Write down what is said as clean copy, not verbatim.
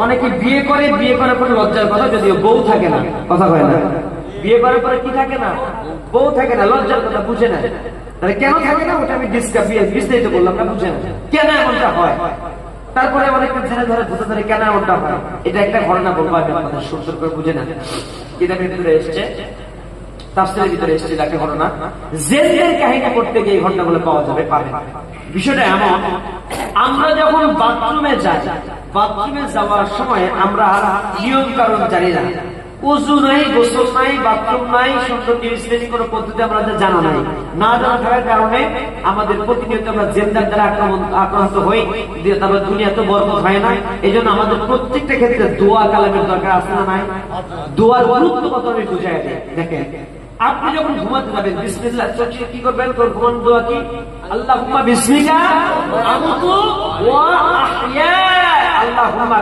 অনেকে বিয়ে করে, বিয়ে করার পরে লজ্জার কথা, যদিও বউ থাকে না, কথা কয় না, বিয়ে করার পরে কি থাকে না, বউ থাকে না, লজ্জার কথা বুঝে না। তাহলে কেন থাকে না ওটা আমি বিস্তারিত বললাম না, বুঝে না কেন এমনটা হয়। তারপরে অনেকে জেনে ধরে বুঝে ধরে কেন এমনটা হয়। এটা একটা ঘটনা বলবো, আমি আপনাদের সুন্দর করে বুঝে না। কিতাবের ভিতরে এসছে, তাফসীরের ভিতরে এসছে একটা ঘটনা, জেলের কাহিনী করতে গিয়ে এই ঘটনাগুলো পাওয়া যাবে, পাবে। বিষয়টা এমন, আমরা যখন বাথরুমে যাই, বাথরুমে যাওয়ার সময় আমরা নিয়ম কারণ জানি না, উযু নাই, গোসল নাই, বাথরুম নাই, সুন্দর নিউজলেনি কোনো পদ্ধতি আমাদের জানা নাই। না জানা থাকার কারণে আমাদের প্রতিনিয়ত আমরা জেন্দার দ্বারা আক্রান্ত হই, তারপর দুনিয়া তো বরকত হয় না। এই জন্য আমাদের প্রত্যেকটা ক্ষেত্রে দোয়া কালামের দরকার আছে না নাই? দোয়ার গুরুত্ব কত আমি বুঝাই দিই। দেখেন, আপনি যখন ঘুমাতে যাবেন, বিসমিল্লাহ কি করবেন? ঘুমান দোয়া কি? আল্লাহুম্মা বিসমিকা আমুতু ওয়া আহইয়া, আল্লাহুম্মা